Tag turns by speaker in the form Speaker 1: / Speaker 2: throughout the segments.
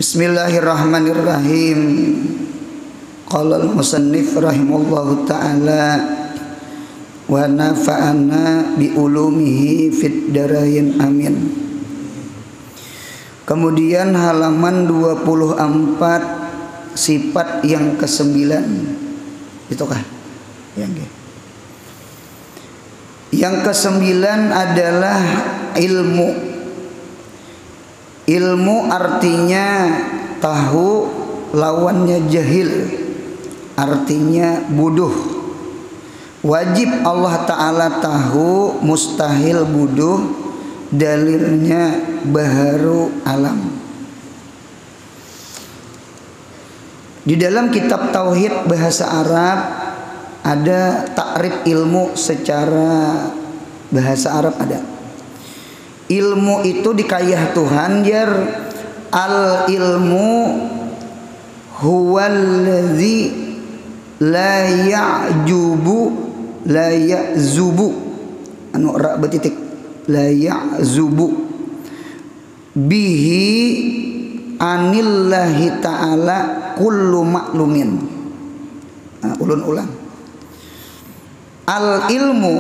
Speaker 1: Bismillahirrahmanirrahim. Qala al-musannif rahimallahu ta'ala wa nafa'ana bi ulumihi fid darain amin. Kemudian halaman 24 sifat yang ke-9. Itukah? Yang ke-9 adalah ilmu. Ilmu artinya tahu, lawannya jahil, artinya bodoh. Wajib Allah Ta'ala tahu, mustahil bodoh, dalilnya baharu alam. Di dalam kitab Tauhid bahasa Arab ada takrif ilmu secara bahasa Arab ada. Ilmu itu dikayah Tuhan, jar al ilmu huwallazi la ya'jubu la ya'zubu anu ra betitik la ya'zubu bihi anillahi ta'ala kullu maklumin. Ulun ulang. Al ilmu,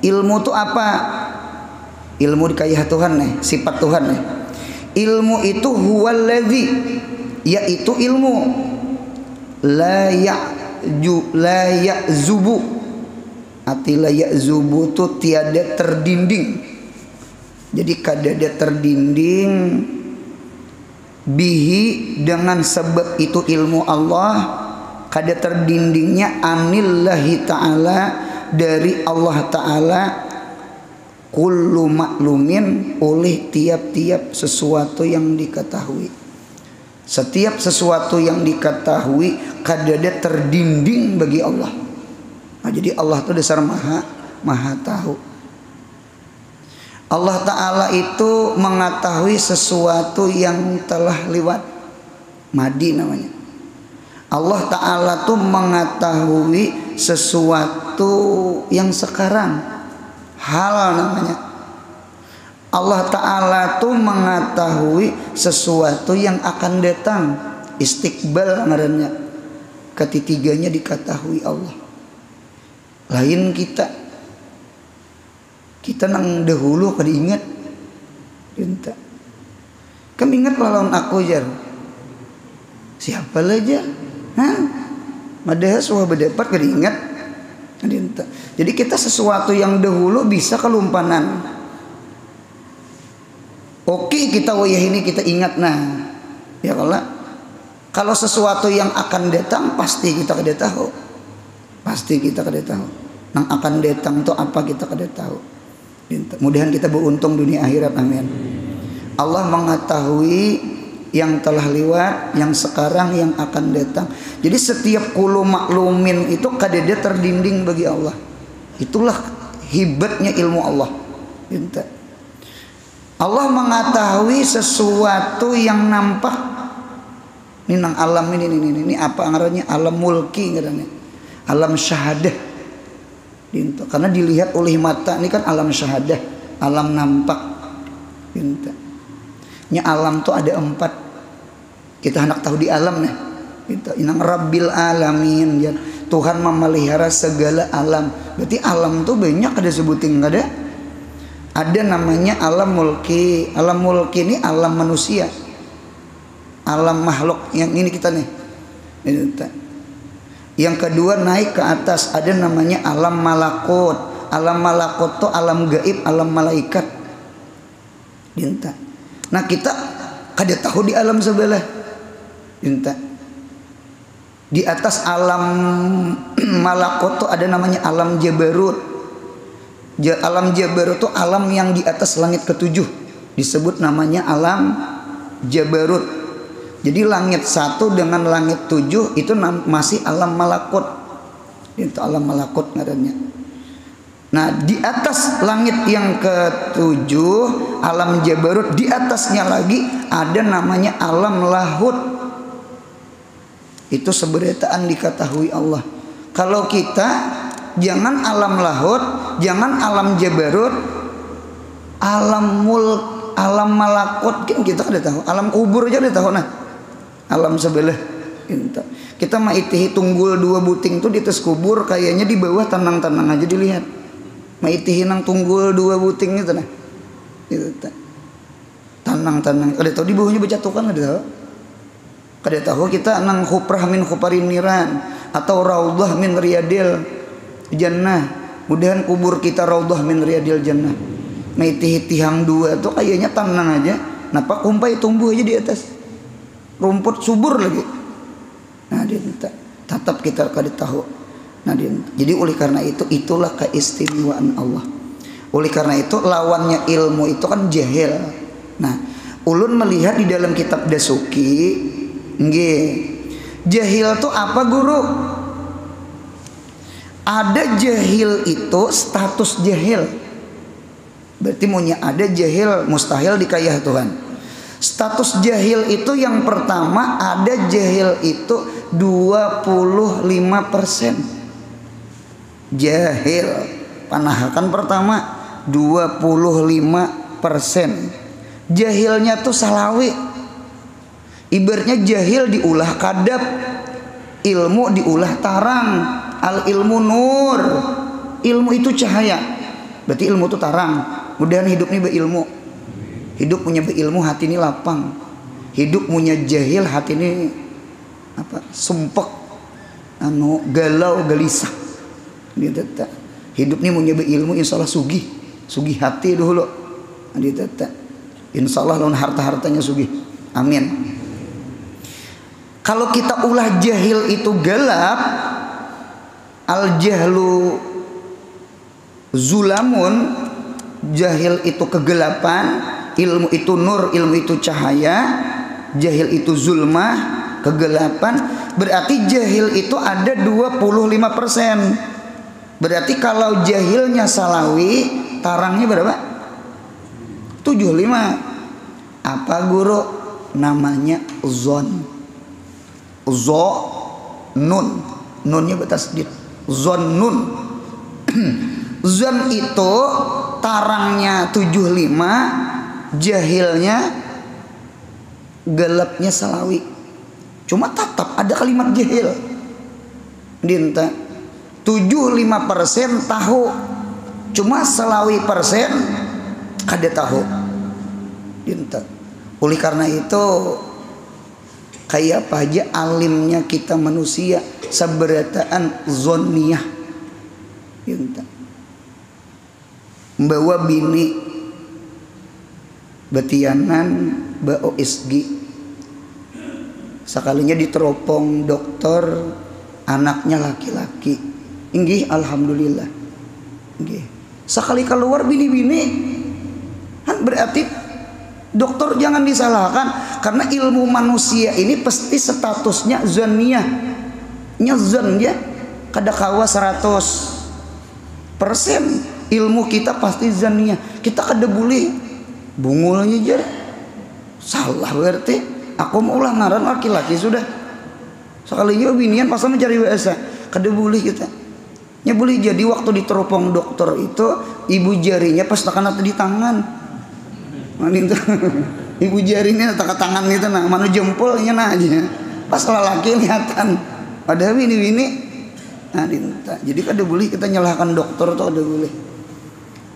Speaker 1: ilmu itu apa? Ilmu dikayah Tuhan nih, sifat Tuhan nih. Ilmu itu huwallazi, yaitu ilmu. La ya'zubu. Arti la ya'zubu itu tiada terdinding. Jadi kadada terdinding bihi dengan sebab itu ilmu Allah, kada terdindingnya anillahi ta'ala dari Allah Ta'ala kullu maklumin oleh tiap-tiap sesuatu yang diketahui. Setiap sesuatu yang diketahui kadada terdinding bagi Allah. Nah, jadi Allah itu dasar maha tahu. Allah Ta'ala itu mengetahui sesuatu yang telah lewat, madi namanya. Allah Ta'ala tuh mengetahui sesuatu yang sekarang, hal namanya. Allah Ta'ala tuh mengetahui sesuatu yang akan datang, istiqbal ngarannya. Ketiganya diketahui Allah. Lain kita nang dahulu kada ingat. Dinta. Kamu ingat lawan aku jar? Siapa lah jar? Madahas wah berdapat kada ingat. Dinta. Jadi kita sesuatu yang dahulu bisa kelumpanan. Oke, kita wayah ini kita ingat nah. Ya kalau sesuatu yang akan datang pasti kita kada tahu. Pasti kita kada tahu. Nang akan datang itu apa kita kada tahu. Mudahan kita beruntung dunia akhirat, amin. Allah mengetahui yang telah lewat, yang sekarang, yang akan datang. Jadi setiap kullu maklumin itu kadada terdinding bagi Allah. Itulah hebatnya ilmu Allah. Allah mengetahui sesuatu yang nampak. Ini nang alam ini apa ngarannya? Alam mulki ngarannya. Alam syahadah. Karena dilihat oleh mata, ini kan alam syahadah, alam nampak. Nya alam tuh ada 4. Kita hendak tahu di alam nih. Inang Rabbil alamin, ya. Tuhan memelihara segala alam. Berarti alam tuh banyak ada sebutin, enggak ada? Ada namanya alam mulki. Alam mulki ini alam manusia. Alam makhluk yang ini kita nih. Yang kedua naik ke atas ada namanya alam malakut. Alam malakut itu alam gaib, alam malaikat. Nah kita kada tahu di alam sebelah. Di atas alam malakut itu ada namanya alam jabarut. Alam jabarut itu alam yang di atas langit ke-7. Disebut namanya alam jabarut. Jadi langit 1 dengan langit 7 itu masih alam malakut. Itu alam malakut ngarannya. Nah, di atas langit yang ke-7 alam jabarut, di atasnya lagi ada namanya alam lahut. Itu seberataan diketahui Allah. Kalau kita jangan alam lahut, jangan alam jabarut, alam malakut kan kita kada tahu, alam kubur aja kada tahu nah. Alam sebelah kita mah itihi tunggul 2 buting tuh di atas kubur, kayaknya di bawah tenang-tenang aja dilihat. Mah itihi nang tunggul 2 buting itu nah. Itu tenang-tenang. Kada tahu di bawahnya bacatukan kada tahu. Kada tahu kita nang huprah min huparin niran atau raudhah min riyadil jannah. Mudahan kubur kita raudhah min riyadil jannah. Mah itihi tihang 2 tuh kayaknya tenang aja. Napa kumpai tumbuh aja di atas. Rumput subur lagi. Nah, dia tetap kita kada tahu. Nah, jadi oleh karena itu itulah keistimewaan Allah. Oleh karena itu lawannya ilmu itu kan jahil. Nah, ulun melihat di dalam kitab Dasuki, nggih. Jahil itu apa, Guru? Ada jahil itu status jahil. Berarti maunya ada jahil mustahil dikayah Tuhan. Status jahil itu yang pertama ada jahil itu 25%. Jahil panahakan pertama 25%. Jahilnya tuh salawi. Ibaratnya jahil diulah kadap, ilmu diulah tarang. Al ilmu nur. Ilmu itu cahaya. Berarti ilmu itu tarang. Mudahan hidup ini berilmu. Hidup punya berilmu, hati ini lapang. Hidup punya jahil, hati ini apa? Sumpek, galau, gelisah. Hidup ini punya berilmu, insya Allah sugih hati dulu. Insya Allah lawan harta-hartanya sugih. Amin. Kalau kita ulah jahil itu gelap, al jahlu zulamun, jahil itu kegelapan. Ilmu itu nur, ilmu itu cahaya. Jahil itu zulmah, kegelapan. Berarti jahil itu ada 25%. Berarti kalau jahilnya salawi, tarangnya berapa? 75. Apa, Guru? Namanya zon. Nun. Nunnya bertasdid. Zon nun. Zon itu tarangnya 75, jahilnya gelapnya salawi. Cuma tetap ada kalimat jahil. Dinta 75% tahu, cuma salawi persen kada tahu. Dinta. Oleh karena itu kayak apa aja alimnya kita manusia seberataan zoniyah. Dinta. Membawa bini betianan bao isgi, sekalinya diteropong dokter anaknya laki-laki, inggih alhamdulillah, inggih. Sekali keluar bini-bini, kan berarti dokter jangan disalahkan karena ilmu manusia ini pasti statusnya zoniyah, nyezon ya, kada kawa 100%. Ilmu kita pasti zoniyah, kita kada boleh bungulnya jar salah berarti aku mau ulah ngaran laki-laki sudah sekalinya binian pasal mencari bahasa kada boleh kita nya boleh jadi waktu diteropong dokter itu ibu jarinya pas tekan di tangan itu ibu jarinya tekan tangan itu nah mana jempolnya nah aja pas lelaki lihatan ada bini-bini nah jadi kada boleh kita nyalahkan dokter tuh kada boleh.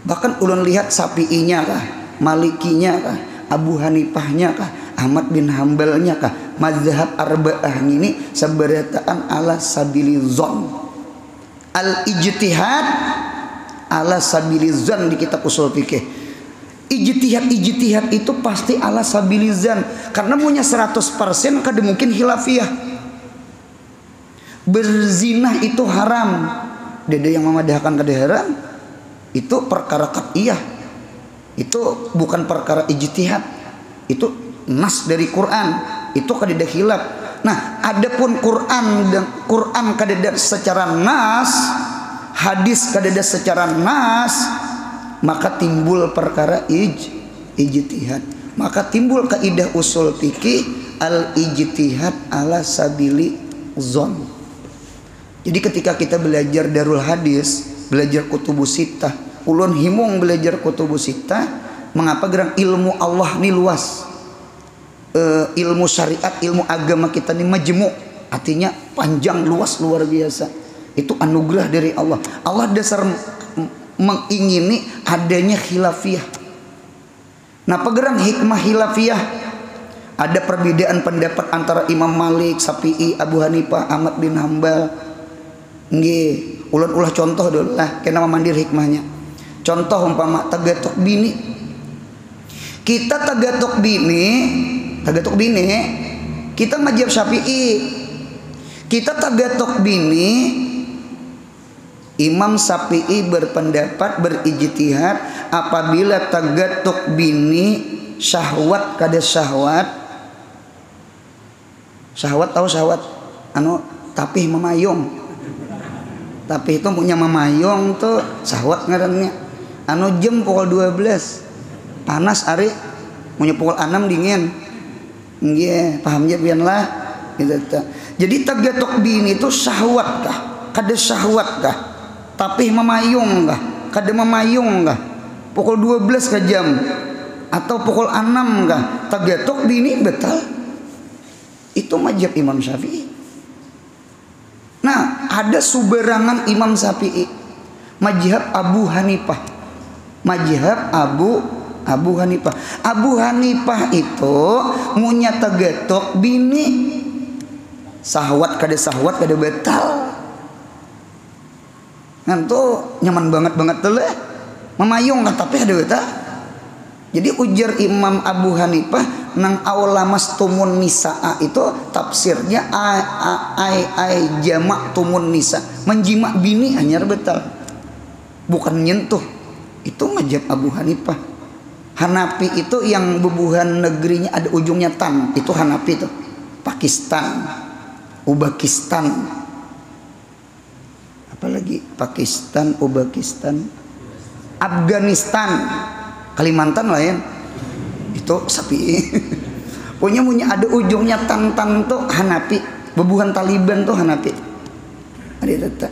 Speaker 1: Bahkan ulun lihat Sapi'inya kah, Malikinya kah, Abu Hanifahnya kah, Ahmad bin Hambalnya kah, mazhab arba'ah ini seberataan ala sabilizon, al ijtihad ala sabilizon di kitab usul fikih. Ijtihad itu pasti ala sabilizan karena punya 100% kada mungkin khilafiyah. Berzinah itu haram, dede yang memadahkan kada haram itu perkara qat'iyah. Itu bukan perkara ijtihad, itu nas dari Quran, itu kada khilaf. Nah, adapun Quran kada secara nas, hadis kada secara nas, maka timbul perkara ijtihad. Maka timbul kaidah usul fikih al ijtihad ala sabili zon. Jadi ketika kita belajar darul hadis, belajar kutubus sittah, ulun himung belajar kutubus sittah, Mengapa gerang ilmu Allah ini luas, ilmu syariat, ilmu agama kita ini majmu', artinya panjang, luas, luar biasa. Itu anugerah dari Allah. Allah dasar mengingini adanya khilafiyah. Napa gerang hikmah khilafiyah? Ada perbedaan pendapat antara Imam Malik, Syafi'i, Abu Hanifah, Ahmad bin Hambal. Nggih, ulah contoh dulu lah, kenapa mandir hikmahnya. Contoh umpama tagatuk bini. Kita tagatuk bini, kita mazhab Syafi'i. Kita tagatuk bini, Imam Syafi'i berpendapat, berijtihad apabila tagatuk bini syahwat kada syahwat. Syahwat tahu syahwat? Tapih memayung. Tapih itu punya memayung tuh syahwat ngarannya. Jam pukul 12 panas ari, punya pukul 6 dingin. Nggih, paham ya pian lah. Gitu. Jadi tagatuk bini itu syahwat kah? Kada syahwat kah? Tapih memayung kah? Kada memayung kah? Pukul 12 ke jam atau pukul 6 kah? Tagatuk bini betal. Itu mazhab Imam Syafi'i. Nah, ada suberangan Imam Syafi'i, mazhab Abu Hanifah. Mazhab Abu Hanifah. Abu Hanifah itu munya tagatuk bini sahwat kada betal. Ngantu nyaman banget tuh lah. Memayung lah tapi ada betal. Jadi ujar Imam Abu Hanifah nang aula mastumun nisaa itu tafsirnya ai jamak tumun nisa, menjimak bini hanya betal, bukan nyentuh. Itu mazhab Abu Hanifah. Hanafi itu yang bubuhan negerinya ada ujungnya tan, itu Hanafi itu. Pakistan, Uzbekistan, apalagi Pakistan, Uzbekistan, Afghanistan, Kalimantan lah ya. Itu Syafi'i. Punya ada ujungnya tan tuh Hanafi. Bubuhan Taliban tuh Hanafi. Ada tetap.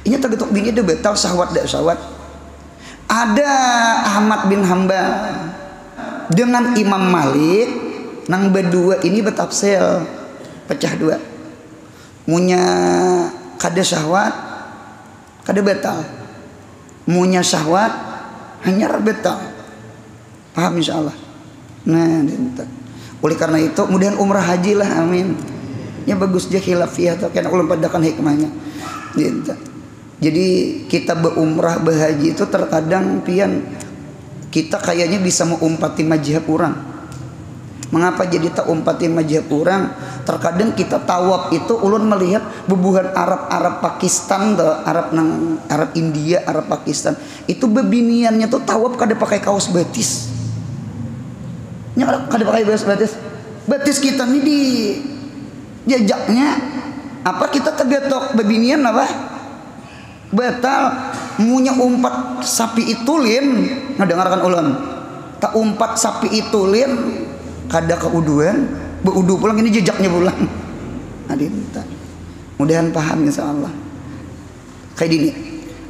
Speaker 1: Ini tagatuk bini itu betal syahwat dak syahwat. Ada Ahmad bin Hambal dengan Imam Malik nang berdua ini betafsir pecah dua. Munya kada syahwat kada betal. Munya syahwat hanya betal. Paham insyaallah. Nah, oleh karena itu mudahan umrah haji lah, amin. Ya bagus je khilafiyah tuh kan ulun padakan hikmahnya. Jadi kita berumrah berhaji itu terkadang pian kita kayaknya bisa mengumpati mazhab orang. Mengapa jadi tak umpati mazhab orang? Terkadang kita tawaf itu ulun melihat bubuhan Arab Pakistan tuh, Arab India, Arab Pakistan. Itu bebiniannya tuh tawaf kada pakai kaos betis. Nya kada pakai kaos betis. Betis kita nih di jejaknya apa kita tagatok bebinian apa? Betal munya umpat sapi itulin ngadengarkan ulun. Tak umpat sapi itulin kada keuduan, beudu pulang ini jejaknya pulang. Adinta. Mudahan paham insyaallah. Kayak gini.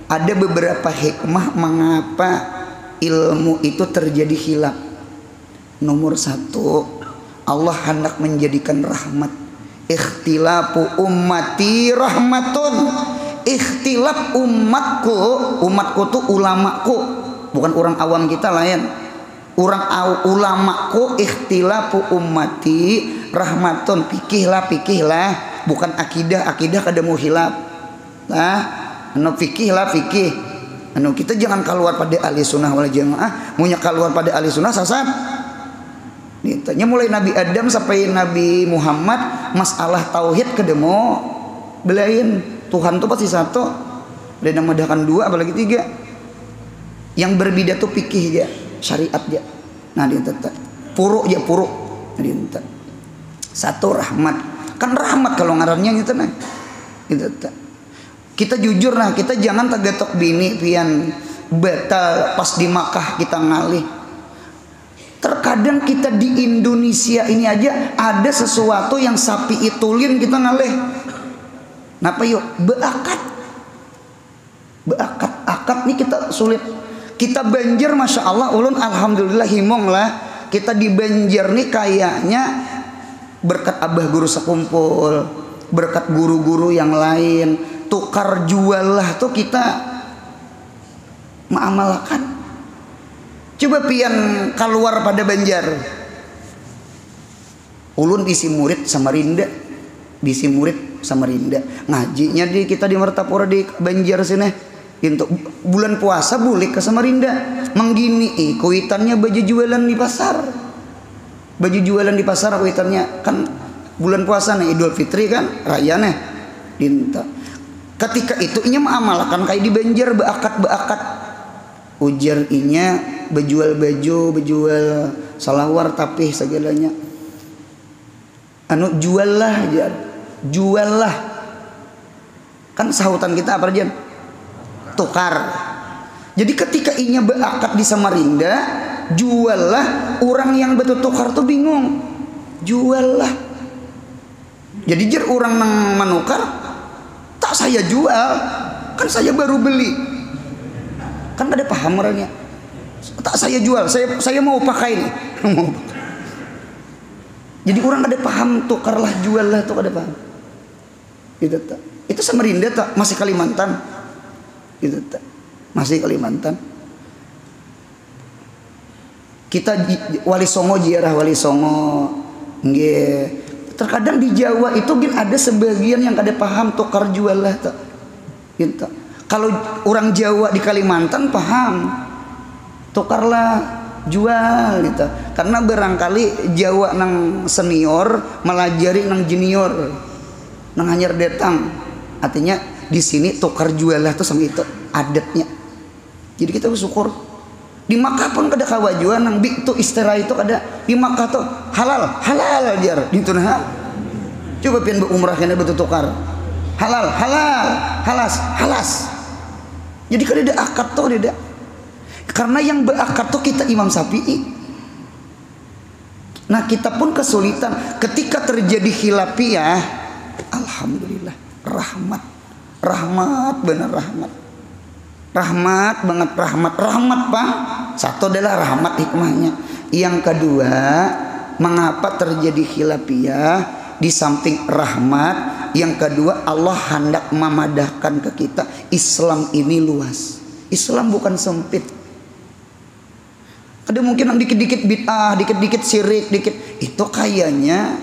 Speaker 1: Ada beberapa hikmah mengapa ilmu itu terjadi khilaf. Nomor 1, Allah hendak menjadikan rahmat. Ikhtilafu ummati rahmatun. Ikhtilaf umatku tuh ulamaku, bukan orang awam kita lain. Ulamaku ikhtilafu ummati rahmatun. Pikihlah, bukan akidah kada mau hilaf. Nah, fikih kita jangan keluar pada ahli sunnah wal jamaah. Munya keluar pada ahli sunnah sasat. Ditanya mulai Nabi Adam sampai Nabi Muhammad masalah tauhid kada mau belain. Tuhan tuh pasti satu. Dan memudahkan 2 apalagi 3. Yang berbeda tuh fikih aja, syariat aja. Nah dia tetap puruk. Nah dia tetap. 1 rahmat. Kan rahmat kalau ngarannya gitu nah. Gitu tetap. Kita jujur nah, kita jangan tagatok bini pian batal pas di Makkah kita ngalih. Terkadang kita di Indonesia ini aja ada sesuatu yang sapi itulin kita ngalih. Napa yuk? Akad nih kita sulit. Kita Banjar Masya Allah ulun alhamdulillah himong lah. Kita di Banjar nih kayaknya berkat abah guru sekumpul, berkat guru-guru yang lain, tukar jual lah tuh kita mengamalkan. Coba pian keluar pada Banjar. Ulun isi murid Samarinda, bisi murid Samarinda. Ngajinya di kita di Martapura di Banjar sini. Untuk bulan puasa boleh ke Samarinda. Menggini kuitannya baju jualan di pasar. Baju jualan di pasar kuitannya kan bulan puasa nih Idul Fitri kan raya nih. Dinta. Ketika itu inya mengamalkan kayak di Banjar beakat ujar inya bejual baju, bejual salawar tapih segalanya. Anu jual lah kan sahutan kita apa Jan? Tukar. Jadi ketika inya beakat di Samarinda jual lah, orang yang betul tukar tuh bingung jual lah. Jadi jer orang nang menukar tak saya jual kan saya baru beli kan ada paham orangnya tak saya jual saya mau pakai nih. Jadi orang ada paham tukarlah jual lah tuh ada paham gitu tak. Itu Samarinda tak masih Kalimantan gitu tak masih Kalimantan. Kita Wali Songo ziarah Wali Songo nggih. Terkadang di Jawa itu gin ada sebagian yang kada paham tukar jual lah tak gitu. Kalau orang Jawa di Kalimantan paham tukarlah jual gitu. Karena barangkali Jawa nang senior melajari nang junior nang hanyar datang. Artinya di sini tukar jual lah tuh sama itu adatnya. Jadi kita bersyukur. Di Makkah pun kada kawajuan nang itu istirahat itu kada. Di Makkah tuh halal jar gitu nah. Coba pian berumrah kena betul tukar. Halal halas. Jadi kada ada akad tuh ada. Karena yang berakad tuh kita Imam Syafi'i. Nah kita pun kesulitan ketika terjadi khilafiyah. Alhamdulillah rahmat benar rahmat banget rahmat Bang. Satu adalah rahmat hikmahnya. Yang kedua mengapa terjadi khilafiyah di samping rahmat. Yang kedua Allah hendak memadahkan ke kita Islam ini luas. Islam bukan sempit. Ada mungkin dikit-dikit bid'ah, dikit-dikit syirik, dikit. Itu kayaknya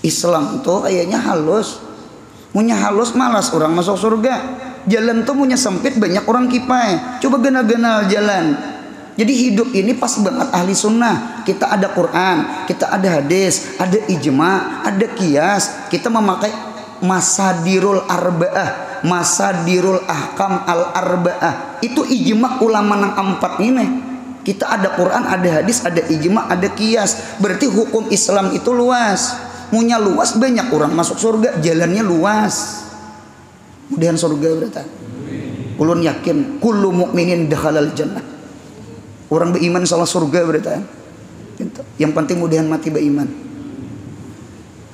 Speaker 1: Islam tuh kayaknya halus. Punya halus malas orang masuk surga. Jalan tuh punya sempit banyak orang kipai. Coba genal-genal jalan. Jadi hidup ini pas banget ahli sunnah. Kita ada Quran, kita ada hadis, ada ijma, ada qiyas. Kita memakai masadirul arba'ah, masadirul ahkam al arba'ah. Itu ijma ulama nang empat ini. Kita ada Quran, ada hadis, ada ijma, ada qiyas. Berarti hukum Islam itu luas. Munya luas banyak orang masuk surga, jalannya luas. Mudahan surga berarti. Ulun yakin kullu mukminin dakhalal jannah. Orang beriman salah surga berarti. Yang penting mudahan mati beriman.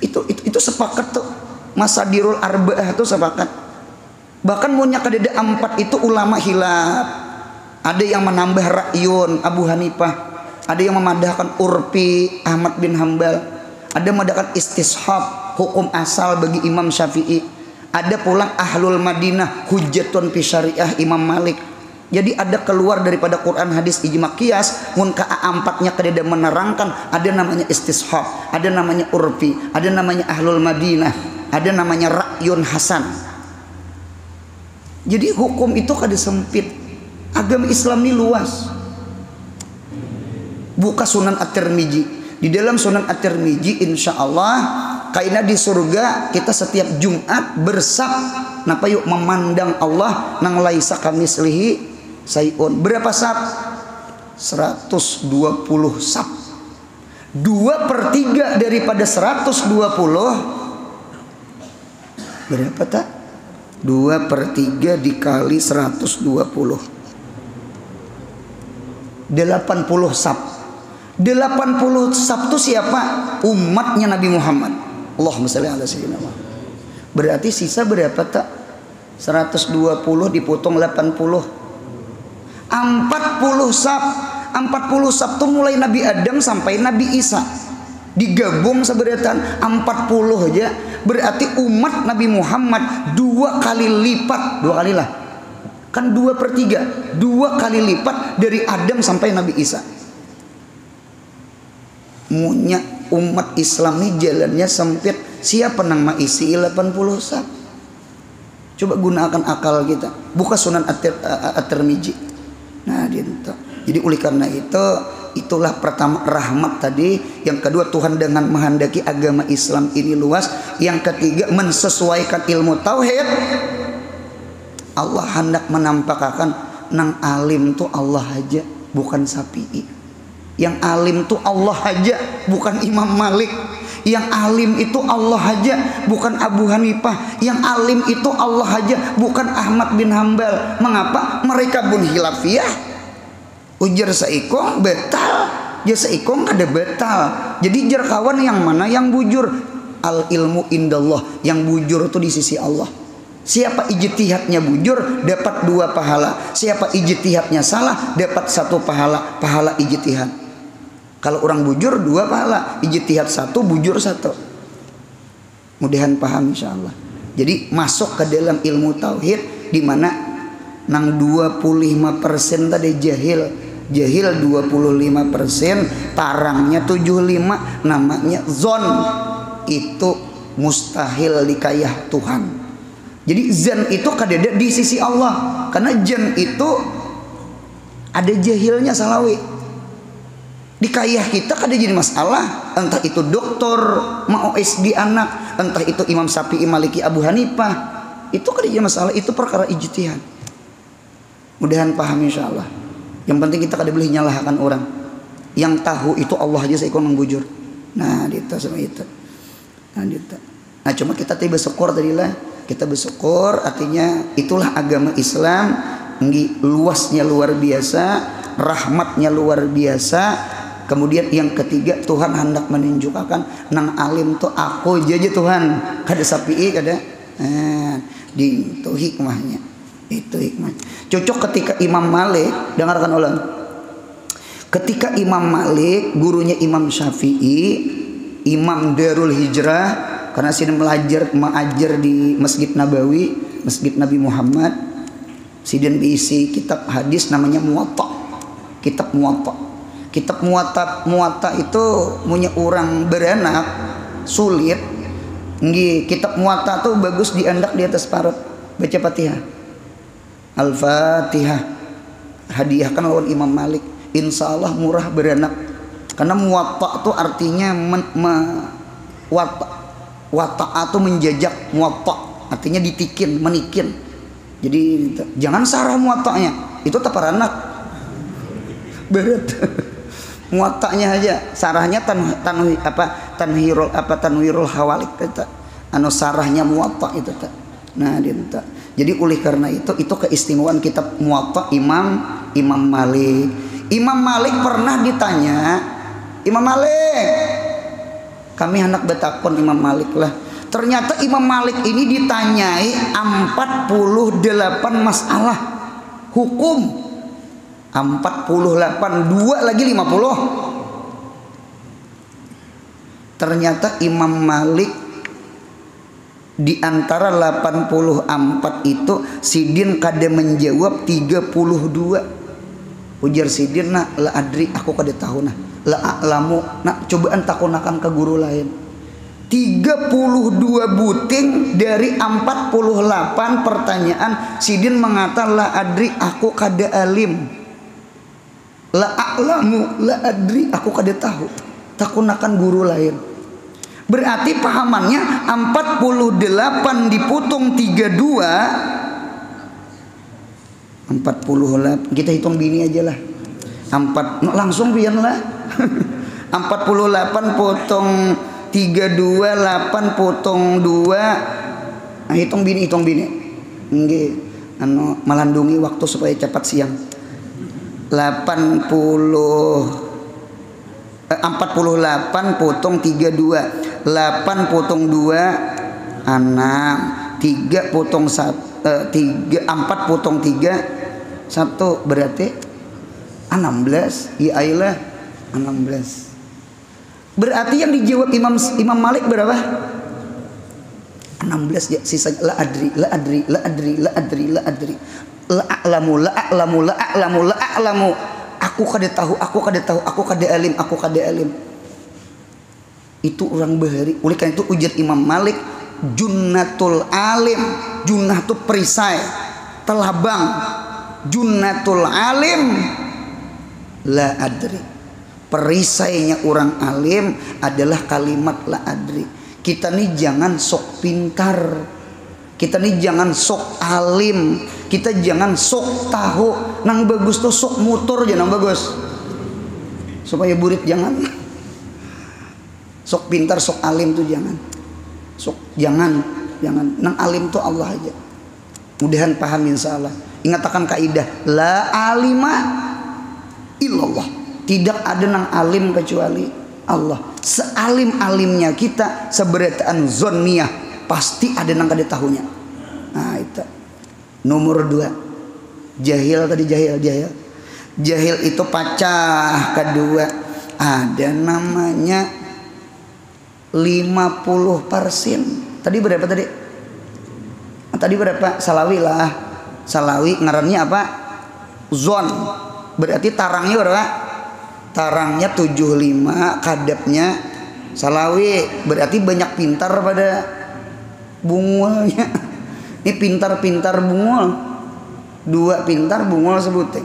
Speaker 1: Itu sepakat tuh. Masadirul arba'ah itu sepakat. Bahkan munya kadeda empat itu ulama hilaf. Ada yang menambah ra'yun Abu Hanifah, ada yang memadahkan urfi Ahmad bin Hambal, ada yang memadahkan istishab hukum asal bagi Imam Syafi'i, ada pulang ahlul Madinah hujjatun fi syariah Imam Malik. Jadi ada keluar daripada Quran hadis ijma qiyas mun ka empatnya kadeda menerangkan ada namanya istishab, ada namanya urfi, ada namanya ahlul Madinah, ada namanya ra'yun hasan. Jadi hukum itu kada sempit. Agama Islam ini luas. Buka Sunan At-Tirmidzi. Di dalam Sunan At-Tirmidzi insya Allah kaina di surga kita setiap Jumat bersab napa yuk memandang Allah nang laisa kamislihi sayun. Berapa sab? 120 sab. 2/3 daripada 120 berapa tak? 2/3 dikali 120 80 sab. 80 sab itu siapa? Umatnya Nabi Muhammad. Allahumma shalli ala sayyidina Muhammad. Berarti sisa berapa tak? 120 dipotong 80. 40 sab. 40 sab tuh mulai Nabi Adam sampai Nabi Isa. Digabung seberatan 40 aja. Berarti umat Nabi Muhammad 2 kali lipat. 2 kali lah. Kan 2/3. 2 kali lipat dari Adam sampai Nabi Isa. Munya umat Islam ini jalannya sempit. Siapa nang isi 80 sab? Coba gunakan akal kita. Buka Sunan At-Tirmidzi. Nah, gitu. Jadi oleh karena itu, itulah pertama rahmat tadi. Yang kedua, Tuhan dengan menghendaki agama Islam ini luas. Yang ketiga, mensesuaikan ilmu tauhid. Allah hendak menampakkan nang alim tuh Allah aja, bukan Syafi'i. Yang alim tuh Allah aja, bukan Imam Malik. Yang alim itu Allah aja, bukan Abu Hanifah. Yang alim itu Allah aja, bukan Ahmad bin Hambal. Mengapa? Mereka pun hilafiyah. Ujar saikong betal, ya saikong kada betal. Jadi jar kawan yang mana yang bujur? Al ilmu indallah. Yang bujur itu di sisi Allah. Siapa ijtihadnya bujur dapat 2 pahala. Siapa ijtihadnya salah dapat 1 pahala. Pahala ijtihad. Kalau orang bujur 2 pahala, ijtihad 1, bujur 1. Mudahan paham insyaallah. Jadi masuk ke dalam ilmu tauhid di mana nang 25% tadi jahil. Jahil 25%, tarangnya 75, namanya zon. Itu mustahil dikayah Tuhan. Jadi zan itu kadada di sisi Allah. Karena jan itu ada jahilnya salawi. Dikayah kita kada jadi masalah. Entah itu dokter mau SD anak, entah itu Imam Syafi'i, Maliki, Abu Hanifah, itu kada jadi masalah. Itu perkara ijtihad. Mudahan paham insyaallah. Yang penting kita kada boleh nyalahkan orang. Yang tahu itu Allah aja saya ikon bujur. Nah, itu sama itu. Nah, itu. Nah, cuma kita tiba bersyukur tadilah. Kita bersyukur artinya itulah agama Islam. Luasnya luar biasa, rahmatnya luar biasa. Kemudian yang ketiga, Tuhan hendak menunjukkan nang alim tuh aku aja Tuhan. Kada Syafi'i kada. Di itu hikmahnya. Itu hikmah. Cocok ketika Imam Malik, dengarkan ulang. Ketika Imam Malik, gurunya Imam Syafi'i, Imam Darul Hijrah, karena sini mengajar di Masjid Nabawi, Masjid Nabi Muhammad. Sidin diisi kitab hadis namanya Muwatta. Kitab Muwatta. Kitab Muwatta itu punya orang beranak sulit. Kitab Muwatta tuh bagus diandak di atas parut. Baca Fatihah. Al-Fatihah. Hadiahkan lawan Imam Malik. Insya Allah murah beranak. Karena Muwatta itu artinya wata'a itu menjajak. Muwatta artinya ditikin, menikin. Jadi jangan sarah Muwatta'nya. Itu tapar anak. Berat. Muwatta'nya aja, sarahnya tanwirul hawalik kita. Anu sarahnya Muwatta itu tak. Nah, dinta. Jadi oleh karena itu keistimewaan kitab Muwatta Imam Malik. Imam Malik pernah ditanya, Imam Malik, kami hendak betakon Imam Malik lah. Ternyata Imam Malik ini ditanyai 48 masalah hukum. 48, 2 lagi 50. Ternyata Imam Malik di antara 84 itu sidin kada menjawab 32. Ujar sidin, nah la adri aku kada tahu nah. La a'lamu, nah cobaan takunakan ke guru lain. 32 buting dari 48 pertanyaan sidin mengatakan la adri aku kada alim. La a'lamu, la adri, aku kada tahu. Takunakan guru lain. Berarti pahamannya 48 diputung 32. 48, kita hitung bini aja lah. Langsung pian lah. 48 potong 32, 8 potong 2. Nah, hitung bini. Nggih, anu melandungi waktu supaya cepat siang. 48 potong 32, 8 potong 2 6, 3 potong 1, 4 potong 3 1 berarti 16. Ya ayolah 16. Berarti yang dijawab Imam Malik berapa? 16 ya, sisanya la adri, la adri, la adri, la adri, la adri. La a'lamu, la a'lamu, la a'lamu, la a'lamu. Aku kada tahu, aku kada tahu, aku kada alim, aku kada alim. Itu orang bahari. Oleh karena itu ujar Imam Malik, junnatul alim. Junnah itu perisai, telabang. Junnatul alim la adri. Perisainya orang alim adalah kalimat la adri. Kita nih jangan sok pintar, kita nih jangan sok alim, kita jangan sok tahu. Nang bagus tuh sok mutur aja nang bagus, supaya burit jangan. Sok pintar sok alim tuh jangan, sok jangan. Nang alim tuh Allah aja. Mudahan paham insya Allah. Ingat akan kaidah la alima illallah. Tidak ada nang alim kecuali Allah. Sealim-alimnya kita, seberataan zonniyah, pasti ada nang kada tahunya. Nah itu. Nomor 2. Jahil tadi jahil. Jahil itu pacah kedua. Ada namanya 50%. Tadi berapa tadi? Tadi berapa? Salawi lah. Salawi ngarannya apa? Zon. Berarti tarangnya berapa? Tarangnya 75, kadapnya salawi. Berarti banyak pintar pada bungulnya. Ini pintar-pintar bungul. 2 pintar bungul sebutnya.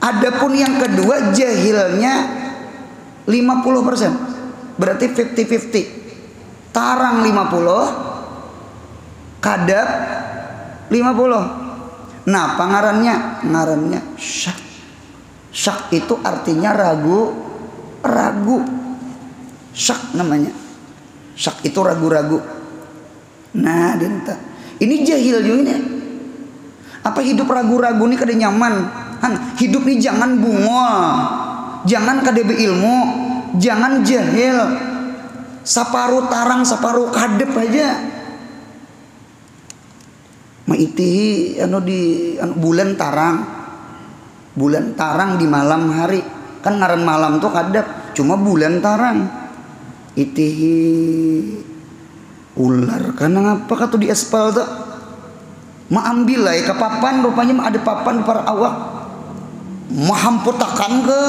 Speaker 1: Adapun yang kedua jahilnya 50%. Berarti 50-50. Tarang 50, kadap 50. Nah, pangarannya ngarannya syak. Syak itu artinya ragu. Syak namanya. Syak itu ragu-ragu. Nah, dinta. Ini jahil juga ini. Apa hidup ragu-ragu ini kada nyaman? Hidup ini jangan bungol, jangan kada beilmu, jangan jahil. Saparuh tarang, saparuh kadep aja. Maitihi bulan tarang. Bulan tarang di malam hari. Kan ngaran malam tuh kadap, cuma bulan tarang. Itihi ular karena ngapa kata di aspal tuh. Ma ambil lah ke papan, rupanya ada papan para awak. Ma hamputakan ke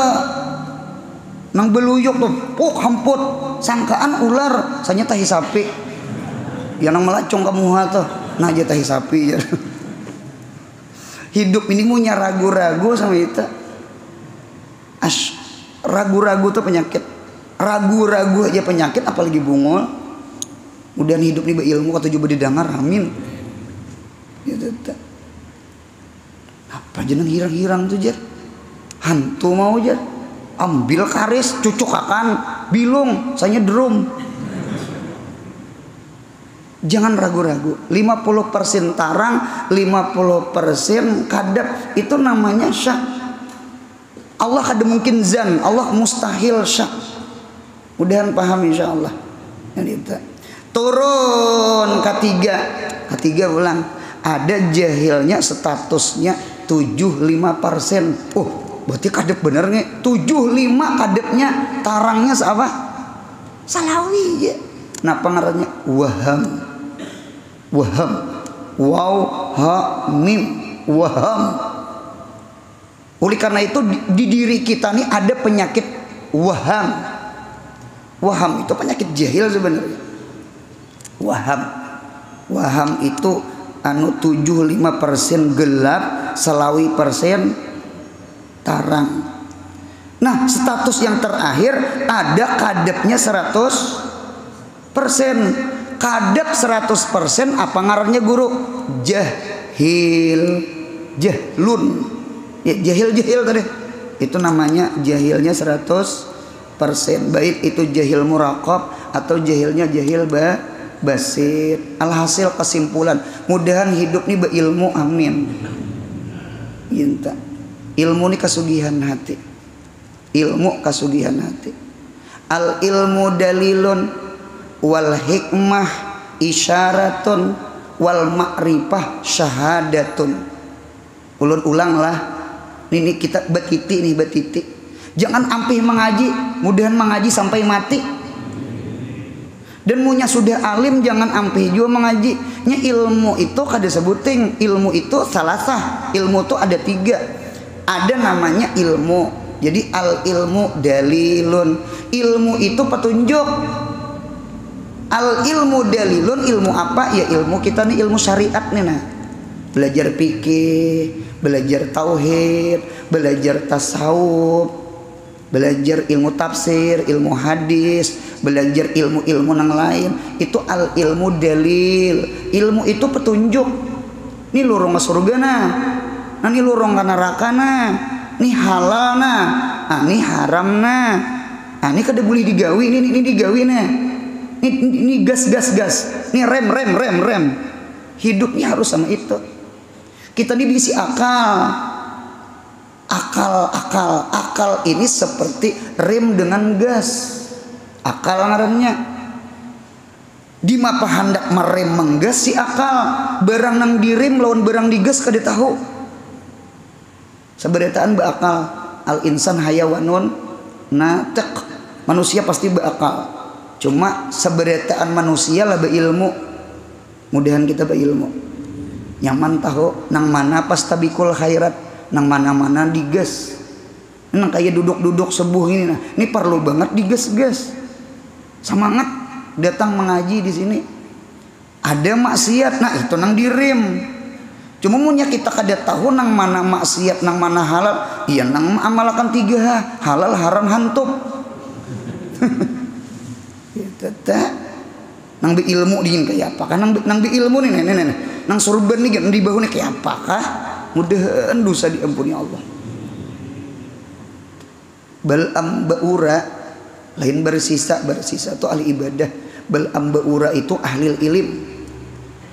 Speaker 1: nang beluyuk tuh. Hamput. Sangkaan ular, sanya tahi sapi. Ya nang melacong kamu tuh. Nah aja tahi sapi ya. Hidup ini punya ragu-ragu sama kita. Ragu-ragu tuh penyakit. Ragu-ragu aja penyakit, apalagi bungul. Kemudian hidup ini berilmu kata coba didengar, amin. Gitu tak. Apa jeneng hirang-hirang tuh jar? Hantu mau jar. Ambil karis, cucuk akan bilung, saya drum. Jangan ragu-ragu. 50% tarang, 50% kadap. Itu namanya syak. Allah kada mungkin zan, Allah mustahil syak. Mudahan paham insyaallah. Turun ketiga ulang. Ada jahilnya statusnya 75%. Oh, berarti kadep bener nih. 75 kadepnya, tarangnya apa? Salawi ya. Nah, pengarangnya waham. Waw ha mim waham. Oleh karena itu di diri kita nih ada penyakit waham. Waham itu penyakit jahil sebenarnya. Waham itu 75% gelap, selawi persen tarang. Nah, status yang terakhir ada kadepnya 100%. Kadap 100% apa ngarannya guru? Jahlun. Ya, jahil tadi. Itu namanya jahilnya 100%. Baik itu jahil muraqab atau jahilnya jahil basir. Alhasil kesimpulan, mudahan hidup nih berilmu, amin. Yinta. Ilmu nih kasugihan hati. Ilmu kasugihan hati. Al ilmu dalilun wal hikmah isyaratun wal ma'rifah syahadatun. ulun ulang lah. Ini kita betiti. Jangan ampih mengaji, mudahan mengaji sampai mati. Dan munya sudah alim jangan ampih juga mengaji. Nya ilmu itu kada sebuting, ilmu itu salasah. Ilmu itu ada 3. Ada namanya ilmu. Jadi al ilmu dalilun. Ilmu itu petunjuk. Al ilmu dalilun, ilmu apa? Ya ilmu kita nih, ilmu syariat nih nah. Belajar fikih, belajar tauhid, belajar tasawuf, belajar ilmu tafsir, ilmu hadis, belajar ilmu-ilmu yang lain. Itu al ilmu dalil. Ilmu itu petunjuk. Ini lorong ke surga nah. Nah ini lorong ke neraka nah. Ini halal nah. Ah ini haram nah. Ah ini kada boleh digawi, ini digawi nah. Ini gas. Ini rem. Hidupnya harus sama itu. Kita ini diisi akal. Akal ini seperti rem dengan gas. Akal ngarannya. Di mapa hendak merem menggas si akal. Barang nang direm lawan barang digas kada tahu. Sabarataan beakal. Al insan hayawanun natiq. Manusia pasti beakal. Cuma sabarataan manusia lah beilmu. Mudahan kita beilmu. Nyaman tahu nang mana pas tabikul khairat, nang mana-mana digas. Nang kayak duduk-duduk sebuh ini nah. Ini perlu banget digas-gas. Semangat datang mengaji di sini. Ada maksiat, nah itu nang direm. Cuma munya kita kada tahu nang mana maksiat, nang mana halal. Iya nang amalakan 3 halal haram hantup. Tata nang beilmu dingin kayak apa kan nang beilmu nih nang surban nih di bahu nih kayak apakah mudahan dosa diampuni Allah. Bal ambaura lain bersisa itu ahli ibadah. Bal ambaura itu ahli ilim.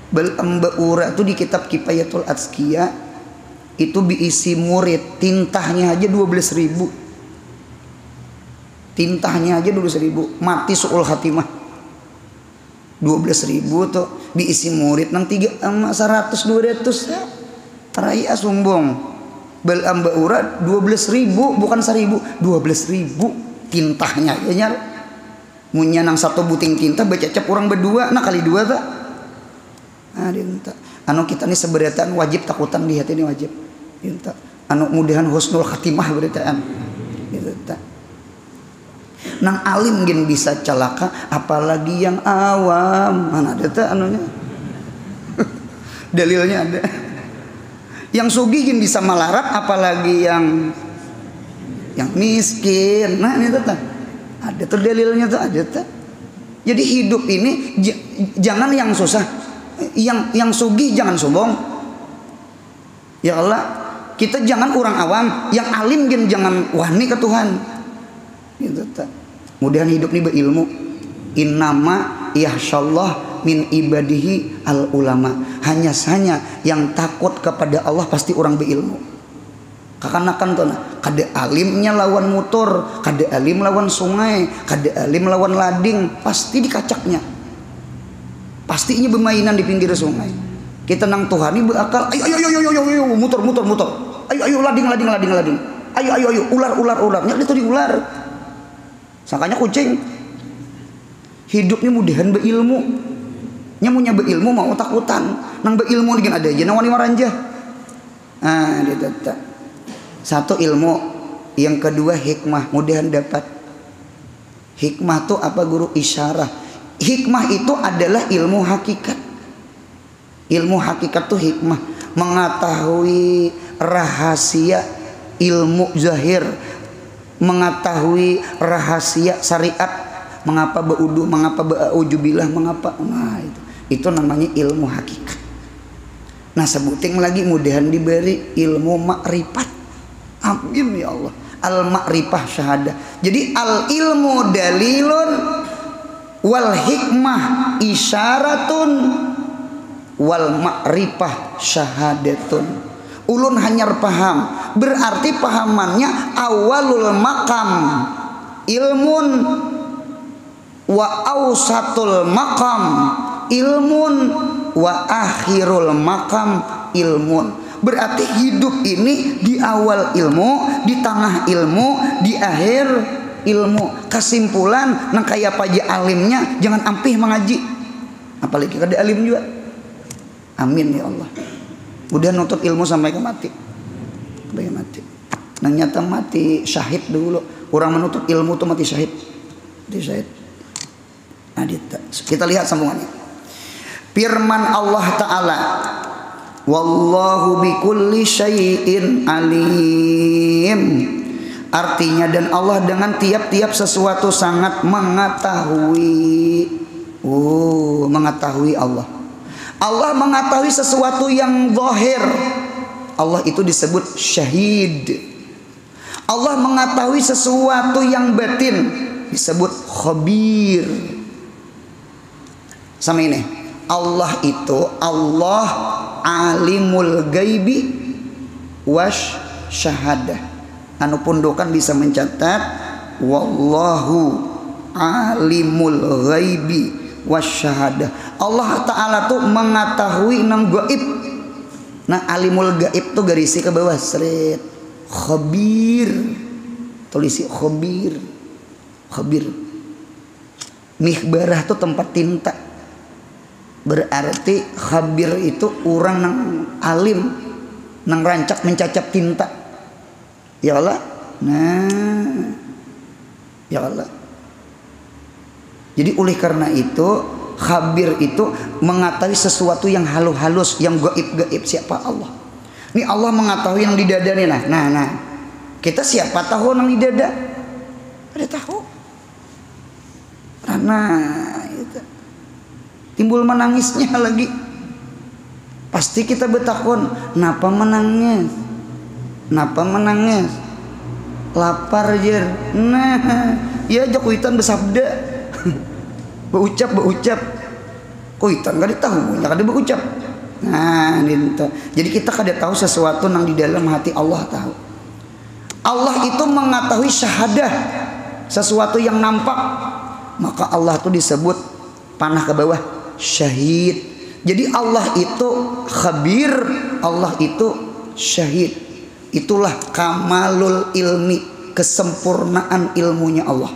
Speaker 1: Bal ambaura itu di kitab Kifayatul Azkiya itu diisi murid tintahnya aja 12.000. Tintahnya aja 12.000, mati suul khatimah. 12.000 tuh diisi murid nang 100 200 ya. Raya sombong. Bal ambaura 12.000 bukan 1.000, 12.000 tintahnya ya nyar. Munya nang 1 buting tinta baca cep orang berdua, nah kali 2 tak. Dinta. Anu kita nih seberataan wajib takutan di hati ini wajib. Dinta. Anu mudahan husnul khatimah berataan. Gitu tak. Nang alim gin bisa celaka, apalagi yang awam. Mana ada tuh anunya? Dalilnya ada. Yang sugih gin bisa malarat, apalagi yang miskin. Nah ini tuh ada tuh dalilnya tuh ada tuh. Jadi hidup ini jangan yang susah, yang sugih jangan sombong. Ya Allah, kita jangan orang awam, yang alim gin jangan wani ke Tuhan. Gitu tak. Mudahan hidup ini berilmu. Innama yahsyallah min ibadihi al ulama. Hanya yang takut kepada Allah pasti orang berilmu. Kakanakan tuh nah, kada alimnya lawan motor, kada alim lawan sungai, kada alim lawan lading, pasti dikacaknya. Pastinya bermainan di pinggir sungai. Kita nang Tuhan ini berakal. Ayo muter. Ayo lading. Ayo ular. Nya itu di ular. Sakanya kucing. Hidupnya mudahan beilmu. Nyamunya beilmu mau takutan. Nang beilmu dengan ada aja nang wani maranja. Dia tetap. 1 ilmu, yang kedua hikmah. Mudahan dapat. Hikmah itu apa guru? Isyarah. Hikmah itu adalah ilmu hakikat. Ilmu hakikat itu hikmah. Mengetahui rahasia ilmu zahir, mengetahui rahasia syariat, mengapa baudu, mengapa baujubillah, mengapa. Nah itu namanya ilmu hakikat. Nah sebuting lagi mudahan diberi ilmu makrifat. Amin ya Allah. Al makrifah syahadah. Jadi al ilmu dalilun wal hikmah isyaratun wal makrifah syahadatun. Ulun hanyar paham, berarti pahamannya awalul makam ilmun wa ausatul makam ilmun wa akhirul makam ilmun. Berarti hidup ini di awal ilmu, di tengah ilmu, di akhir ilmu. Kesimpulan nang kaya paja alimnya jangan ampih mengaji. Apalagi kada alim juga. Amin ya Allah. Udah nuntut ilmu sampai ke mati. Sampai ke mati. Nang nyata mati syahid dulu. Orang menuntut ilmu tuh mati syahid. Mati syahid. Nah, kita lihat sambungannya. Firman Allah Ta'ala, wallahu bikulli syai'in alim. Artinya, dan Allah dengan tiap-tiap sesuatu sangat mengetahui. Mengetahui Allah. Allah mengetahui sesuatu yang zahir. Allah itu disebut syahid. Allah mengetahui sesuatu yang batin, disebut khabir. Sama ini, Allah itu Allah alimul gaibi wash syahadah. Anu pundukan bisa mencatat wallahu alimul ghaibi wasyahadah. Allah Ta'ala tuh mengetahui nang gaib. Nah, alimul gaib tuh garisi ke bawah seret. Khabir, tulisi khabir. Khabir. Mihbarah tuh tempat tinta. Berarti khabir itu orang nang alim, nang rancak mencacap tinta. Ya Allah. Nah, ya Allah. Jadi oleh karena itu khabir itu mengetahui sesuatu yang halus-halus, yang gaib-gaib. Siapa Allah? Ini Allah mengetahui yang di dada nih. Nah. Kita siapa tahu yang di dada? Ada tahu. Nah, itu. Timbul menangisnya lagi. Pasti kita betakon, napa menangis? Napa menangis? Lapar jer. Nah, ya jakuitan bersabda. Berucap. Kuitan gak ditahu, gak ada berucap. Nah, itu. Jadi kita kada tahu sesuatu yang di dalam hati Allah tahu. Allah itu mengetahui syahadah, sesuatu yang nampak. Maka Allah itu disebut panah ke bawah syahid. Jadi Allah itu khabir, Allah itu syahid. Itulah kamalul ilmi, kesempurnaan ilmunya Allah.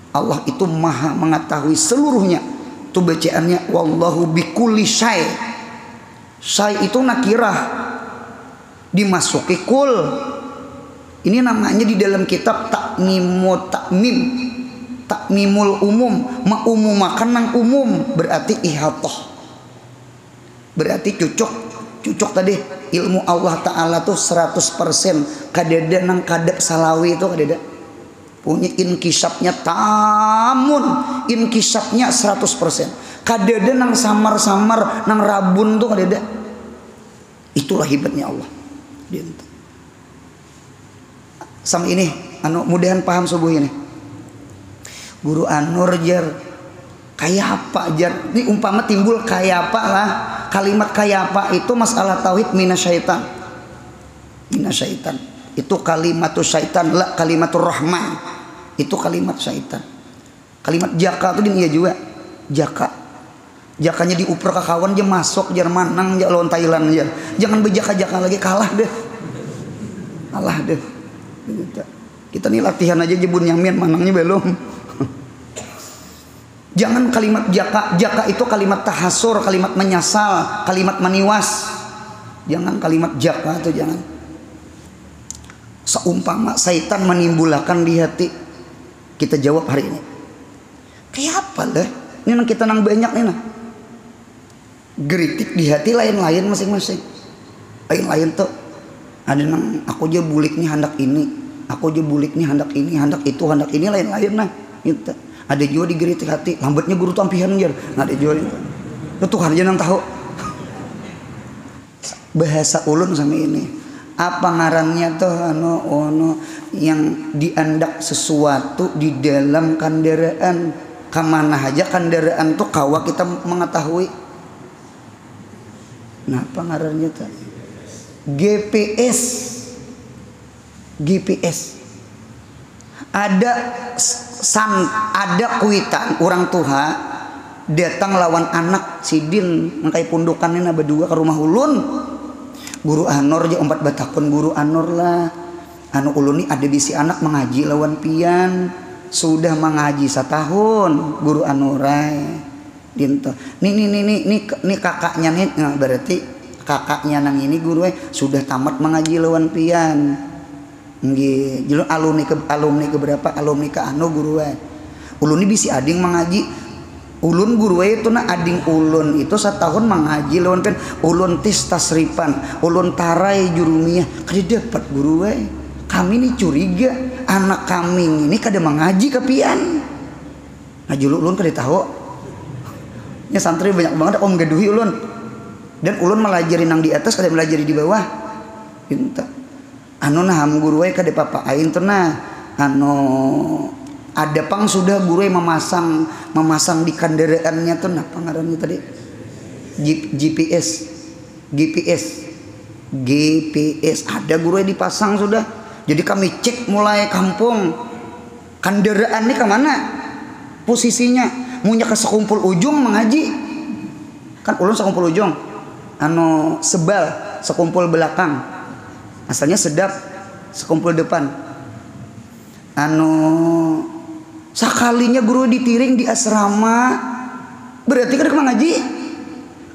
Speaker 1: Allah itu maha mengetahui seluruhnya. Itu bacaannya wallahu bikulli syai'. Syai' itu nakirah, dimasuki kul. Ini namanya di dalam kitab takmimul umum, mengumumakan nang umum, berarti ihatah. Berarti cucuk tadi ilmu Allah Ta'ala tuh 100%. Kadada nang kadap salawi itu kadada punya inkisapnya tamun, inkisapnya 100%. Kadada nang samar-samar, nang rabun tuh kadada. Itulah hebatnya Allah. Sama ini, mudahan paham subuh ini. Guru Anur jar, kayak apa jar? Ini umpama timbul kayak apa lah. Kalimat kayak apa itu masalah tauhid minasyaitan. Minasyaitan. Itu kalimatus syaitan, la kalimatur rahman. Itu kalimat syaitan. Kalimat jaka itu dia juga. Jaka. Jakanya diuper ke kawan dia masuk jar manang jar lawan Thailand jar. Jangan bejaka-jaka lagi, kalah deh. Kalah deh. Kita nih latihan aja jebun nyamin manangnya belum. Jangan kalimat jaka. Jaka itu kalimat tahasur, kalimat menyasal, kalimat meniwas. Jangan kalimat jaka itu jangan. Seumpama syaitan menimbulkan di hati, kita jawab hari ini. Kayak apa deh? Ini nang kita nang banyak nih nah. Geritik di hati lain-lain masing-masing. Lain-lain tuh. Ada nang aku aja bulik nih hendak ini, aku aja bulik nih hendak ini, hendak itu, hendak ini lain-lain nah. Gitu. Ada juga digeritik hati, lambatnya guru tampihan jar. Nggak ada juga itu. Tuhan aja nang tahu. Bahasa ulun sama ini. Apa ngarannya tuh yang diandak sesuatu di dalam kendaraan, kemana aja kendaraan tuh kawa kita mengetahui. Nah, apa ngarannya tuh? GPS. Ada kuitan orang tua datang lawan anak sidin mengkai pundukannya berdua ke rumah ulun. Guru Anor je 4 batakun guru Anor lah. Anu ulun ada bisi anak mengaji lawan pian. Sudah mengaji 1 tahun guru Anurai. Dinto. Nih kakaknya nih, nah, berarti kakaknya nang ini guru sudah tamat mengaji lawan pian. Nggih, jadi alumni ke berapa? Alumni ke anu guru ulun ini bisi ading mengaji. Ulun guru itu na ading ulun itu 1 tahun mengaji lawan pian. Ulun tis tasripan, ulun tarai jurumiyah. Kada dapat guru Kami nih curiga anak kami ini kada mengaji ke pian. Ngaji ulun kada tahu. Ya santri banyak banget om gaduhi ulun. Dan ulun melajari nang di atas kada melajari di bawah. Pinta. Anu nah guru kada papain tuh nah. Anu ada pang sudah guru memasang di kendaraannya tuh nah pangarannya tadi. GPS ada guru dipasang sudah. Jadi kami cek mulai kampung kendaraan ini kemana posisinya. Munya ke sekumpul ujung mengaji kan ulun sekumpul ujung anu sebal sekumpul belakang asalnya sedap sekumpul depan anu sakalinya guru ditiring di asrama berarti kan mengaji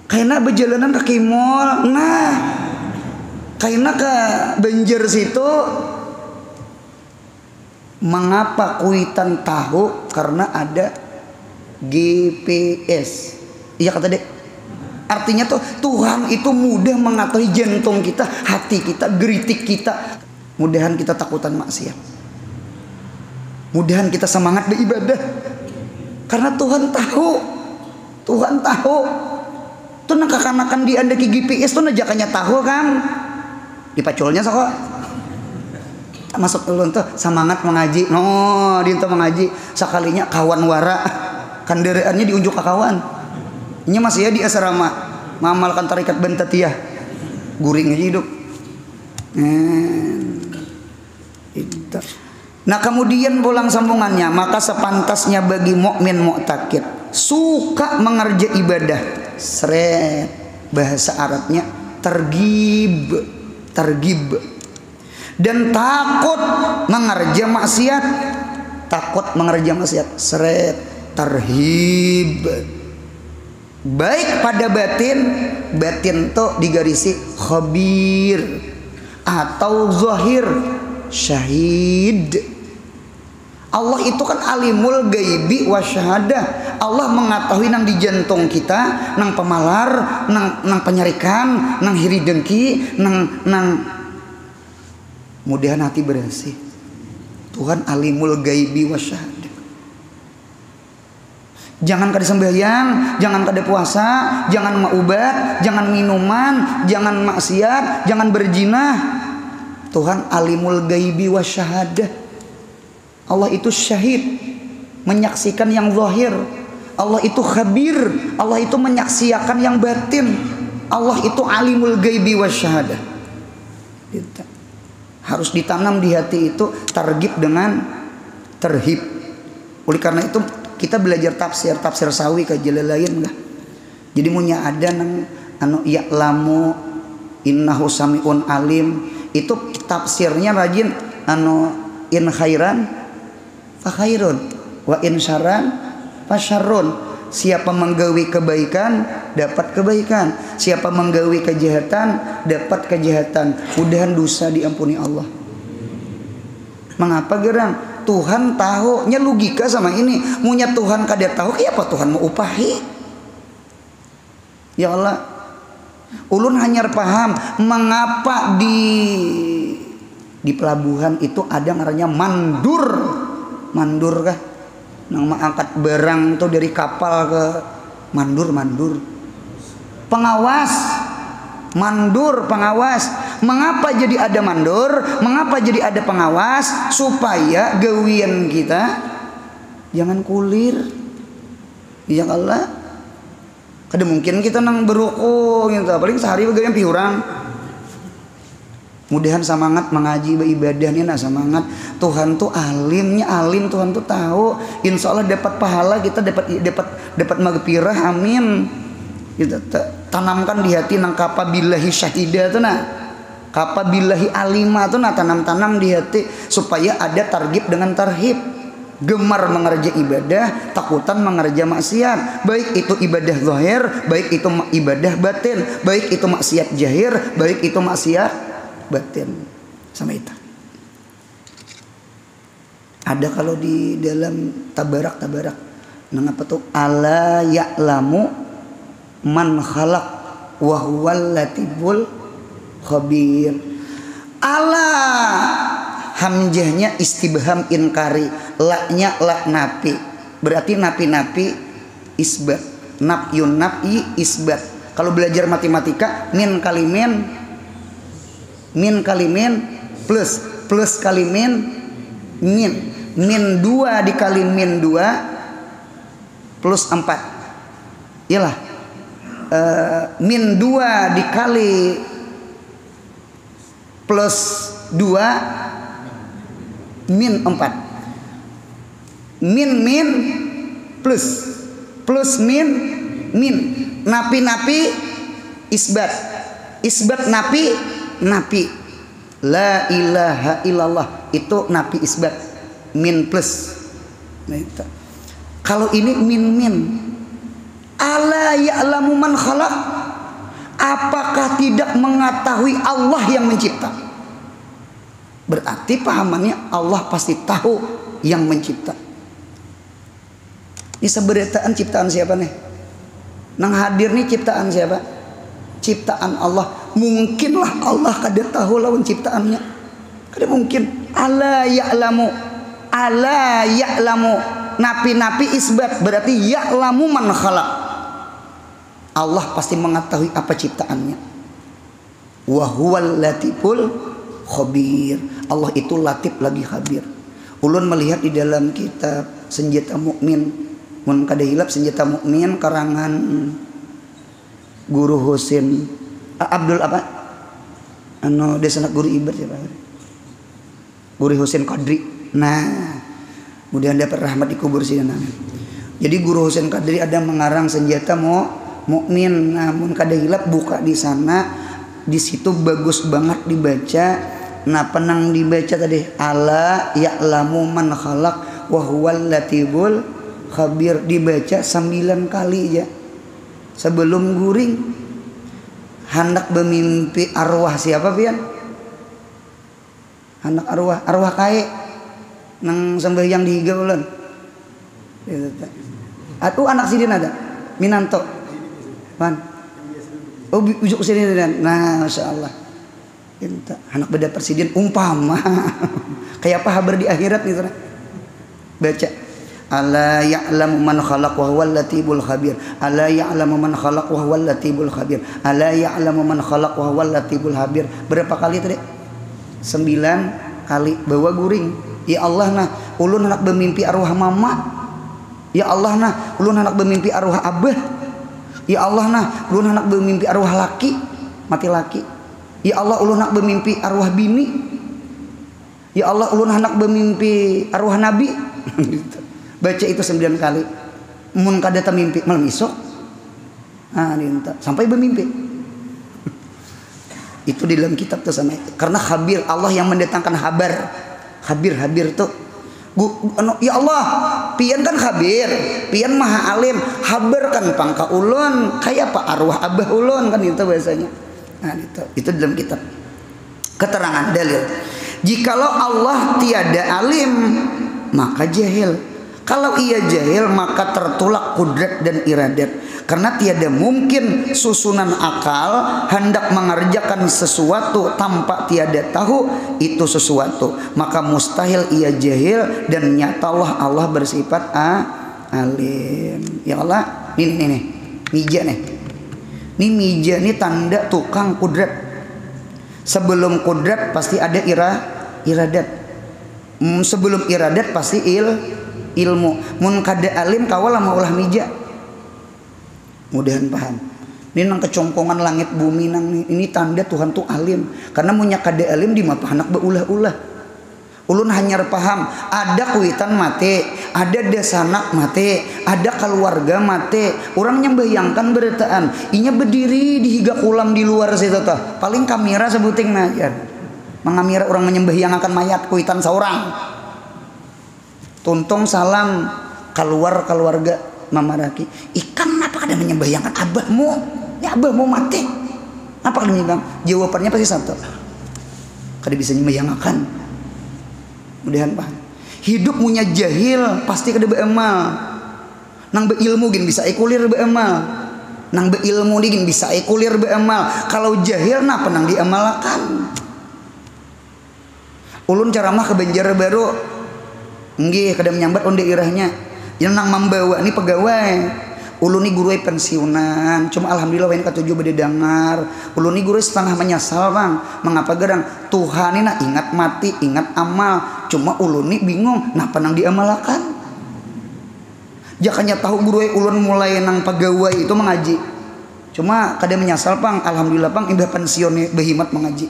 Speaker 1: kayaknya berjalanan ke Kimol nah kayaknya ke Banjar situ. Mengapa kuitan tahu karena ada GPS. Iya kata dek. Artinya tuh Tuhan itu mudah mengetahui jantung kita, hati kita, geritik kita. Mudahan kita takutan maksiat. Mudahan kita semangat beribadah. Karena Tuhan tahu. Tuhan tahu. Tuh nak kanakan di anda ke GPS tuh najakannya tahu kan. Dipaculnya sok. Masuk ulun tuh semangat mengaji. No, dia tuh mengaji. Sekalinya kawan wara. Kendaraannya diunjuk ke kawan. Ini masih ya di asrama mengamalkan tarikat Bantatiyah. Guring aja hidup. Nah kemudian pulang sambungannya, maka sepantasnya bagi mukmin mu'takid suka mengerja ibadah. Seret bahasa Arabnya tergib. Dan takut mengerja maksiat. Seret terhib. Baik pada batin tuh digarisi khabir atau zahir syahid. Allah itu kan alimul gaibi wa syahadah. Allah mengetahui nang di jantung kita, nang pemalar, nang penyarikan, nang hiri dengki, nang mudahan hati bersih. Tuhan alimul gaibi wa syahadah. Jangan kada sembahyang, jangan kada puasa, jangan maubat, jangan minuman, jangan maksiat, jangan berzina. Tuhan alimul gaibi wa syahadah. Allah itu syahid, menyaksikan yang zahir. Allah itu khabir, Allah itu menyaksikan yang batin. Allah itu alimul gaibi wa syahadah. Harus ditanam di hati itu targib dengan terhib. Oleh karena itu kita belajar tafsir sawi ke Jalalain lah. Jadi munya ada nang anu ya'lamu innahu samiun alim itu tafsirnya rajin anu in khairan fa khairun wa in syarran fa syarrun. Siapa menggawi kebaikan dapat kebaikan, siapa menggawi kejahatan dapat kejahatan. Mudahan dosa diampuni Allah. Mengapa gerang? Tuhan tahu, nya logika sama ini. Munya Tuhan kada tahu, kenapa Tuhan mau upahi? Ya Allah, ulun hanya paham mengapa di pelabuhan itu ada namanya mandur kah? Nang mengangkat barang tuh dari kapal ke mandur. Pengawas. Mengapa jadi ada mandur? Mengapa jadi ada pengawas? Supaya gawian kita jangan kulir. Ya Allah. Kada mungkin kita nang beruku gitu. Paling sehari gawian piurang. Mudahan semangat mengaji ibadahnya nak semangat. Tuhan tuh alimnya alim, Tuhan tuh tahu. Insya Allah dapat pahala, kita dapat magfirah, amin. Gitu, tanamkan di hati nang kapabillahi syahida tuh nah, kapabillahi alima tuh nah, tanam-tanam di hati supaya ada targhib dengan tarhib, gemar mengerja ibadah, takutan mengerja maksiat, baik itu ibadah zahir, baik itu ibadah batin, baik itu maksiat jahir, baik itu maksiat batin. Sama itu ada kalau di dalam tabarak nang apa tuh, ala ya'lamu man khalaq wa huwal latiful khabir. Ala, hamzahnya istibham inkari, la-nya la nafi, berarti napi isbat, nafyun nafi isbat. Kalau belajar matematika min kalimin plus kalimin min 2 dikali min 2 plus 4 iyalah min 2 dikali plus 2 min 4 min plus min napi isbat napi la ilaha illallah itu napi isbat min plus. Nah, itu. Kalau ini min ala ya'lamu man khalaq, apakah tidak mengetahui Allah yang mencipta? Berarti pahamannya Allah pasti tahu yang mencipta. Ini seberitaan ciptaan siapa nih? Nang hadir nih ciptaan siapa? Ciptaan Allah. Mungkinlah Allah kada tahu lawan ciptaannya. Kada mungkin. Ala ya'lamu napi isbat berarti ya'lamu man khalaq. Allah pasti mengetahui apa ciptaannya. Wa huwal latiful khabir. Allah itu latif lagi khabir. Ulun melihat di dalam kitab Senjata Mukmin, mun kada hilap Senjata Mukmin karangan Guru Husin Abdul apa? Anu desanak guru ibadah siapa? Guru Husin Qadri. Nah, kemudian dapat rahmat dikubur sih namanya. Jadi Guru Husin Qadri ada mengarang Senjata Mukmin, namun kada hilap buka di sana, di situ bagus banget dibaca. Nah, penang dibaca tadi ala ya'lamu man khalaq wa huwal latiful khabir, dibaca 9 kali ya. Sebelum guring hendak bermimpi arwah siapa pian? Hendak arwah kae nang sembahyang di higa ulun. Atuh anak sidin ada Minanto. Man. Oh ujuk sini dan. Nah, masyaallah. Kita anak beda presiden umpama. Kayak apa kabar di akhirat nih, baca. Ala ya'lamu man khalaq wa huwal latiful khabir. Ala ya'lamu man khalaq wa huwal latiful khabir. Ala ya'lamu man khalaq wa huwal latiful khabir. Berapa kali tadi? 9 kali bawa guring. Ya Allah nah, ulun hendak bermimpi arwah mama. Ya Allah nah, ulun hendak bermimpi arwah abah. Ya Allah nah, ulun hendak bermimpi arwah laki, mati laki. Ya Allah ulun hendak bermimpi arwah bini. Ya Allah ulun hendak bermimpi arwah nabi. Baca itu 9 kali. Mun kada ta mimpi malam esok. Ah, dinta sampai bermimpi. Itu di dalam kitab tuh sama itu. Karena khabir, Allah yang mendatangkan kabar. Khabir tuh. Ya Allah, pian kan khabir, pian maha alim, habar kan pangka ulun, kayak apa arwah abah ulun kan itu bahasanya. Nah, itu dalam kitab. Keterangan dalil. Jikalau Allah tiada alim, maka jahil. Kalau ia jahil maka tertolak kudrat dan iradat. Karena tiada mungkin susunan akal hendak mengerjakan sesuatu tanpa tiada tahu itu sesuatu. Maka mustahil ia jahil dan nyatalah Allah bersifat alim. Ya Allah, ini mija nih. Ini mija ini tanda tukang kudrat. Sebelum kudrat pasti ada iradat. Sebelum iradat pasti ilmu. Mun kada alim kawala maulah mija. Mudahan paham. Ini nang kecongkongan langit bumi nang ini tanda Tuhan tuh alim. Karena munya kada alim di mapa anak beulah-ulah. Ulun hanyar paham ada kuitan mati, ada desanak mati, ada keluarga mati. Orang nyembayangkan beritaan inya berdiri di higa kulam di luar situ tah. Paling kamera sebuting najar. Mengamira orang menyembahyangakan mayat kuitan seorang. Tuntung salam keluar keluarga mamaraki. Ikan apa kada menyembahyangan abahmu? Ya abahmu mati. Apa kada menyembahyangan? Jawabannya pasti satu. Kada bisa menyembahyangakan. Mudahan paham. Hidup punya jahil pasti kada beamal. Nang beilmu gin bisa ikulir beamal. Nang beilmu gin bisa ikulir beamal. Kalau jahil nah penang diamalkan. Ulun ceramah ke Banjarbaru. Nggih kada menyambat onde irahnya. Yang nang membawa ni pegawai. Ulun ni guru pensiunan, cuma alhamdulillah wain katujuh bade dengar. Ulun ni guru setengah menyesal bang. Mengapa gerang Tuhan ini nak ingat mati, ingat amal. Cuma ulun ni bingung, napa nang diamalkan? Jakanya tahu guru ulun mulai nang pegawai itu mengaji. Cuma kada menyesal bang, alhamdulillah bang indah pensiun behimat mengaji.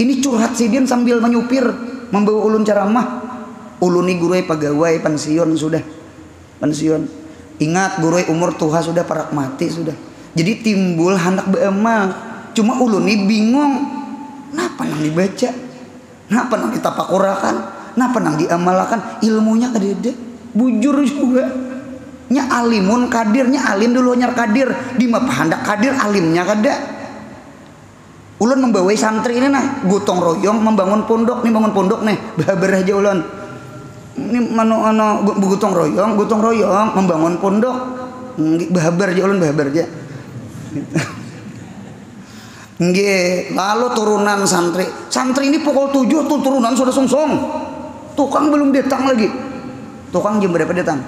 Speaker 1: Ini curhat sidin sambil menyupir membawa ulun ceramah. Ulun ni guru pegawai pensiun sudah pensiun. Ingat guru umur tuha sudah parak mati sudah. Jadi timbul hendak beamal. Cuma ulun ni bingung. Napa nang dibaca? Napa nang ditapakurakan? Napa nang diamalkan? Ilmunya kadede. Bujur juga. Nya alimun kadirnya alim dulu nyar kadir. Di mah hendak kadir alimnya kada. Ulun membawai santri ini nah gotong royong membangun pondok nih bangun pondok nih. Bahabar aja ulun. Ini mano gotong royong membangun pondok. Bahabar aja ulun bahabar aja. Nggih, lalu turunan santri. Santri ini pukul 7 tuh turunan sudah sungsong. Tukang belum datang lagi. Tukang jam berapa datang?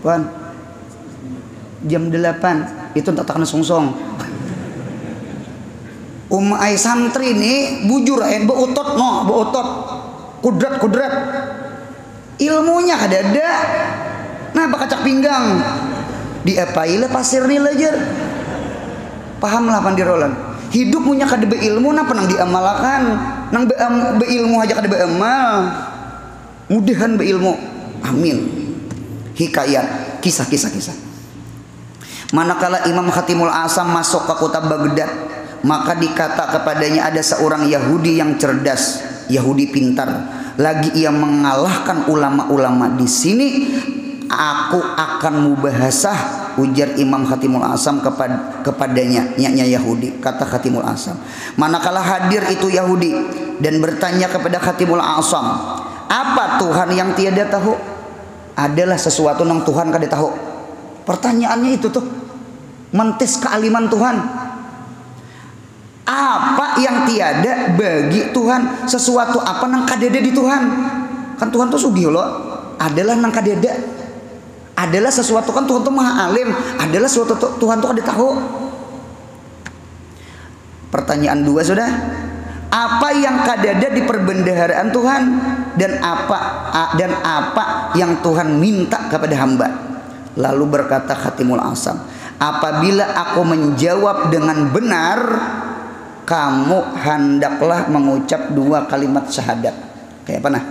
Speaker 1: Puan. Jam 8. Itu tak takna sungsong. Umai santri ini bujur beotot beotot. Kudrat ilmunya kada ada. Nah bakacak pinggang diapailah pasir ni lajar. Pahamlah pandirolan. Hidup punya kada beilmu nah penang diamalkan. Nang beilmu aja kada beamal. Mudahan beilmu. Amin. Hikayat kisah. Manakala Imam Khatimul Asam masuk ke kota Baghdad, maka dikata kepadanya ada seorang Yahudi yang cerdas, Yahudi pintar. Lagi ia mengalahkan ulama-ulama di sini. Aku akan mubahasah, ujar Imam Khatimul Asam kepadanya, nyaknya Yahudi. Kata Khatimul Asam. Manakala hadir itu Yahudi dan bertanya kepada Khatimul Asam, apa Tuhan yang tiada tahu? Adalah sesuatu yang Tuhan kada tahu. Pertanyaannya itu tuh mentis kealiman Tuhan. Apa yang tiada bagi Tuhan? Sesuatu apa nang kadeda di Tuhan? Kan Tuhan tuh sugih loh. Adalah nang kadeda. Adalah sesuatu kan Tuhan tuh maha alim. Adalah sesuatu Tuhan tuh kada tahu. Pertanyaan 2 sudah. Apa yang kadeda di perbendaharaan Tuhan dan apa yang Tuhan minta kepada hamba? Lalu berkata Khatimul Asam, apabila aku menjawab dengan benar, kamu hendaklah mengucap 2 kalimat syahadat. Kayak apa nah?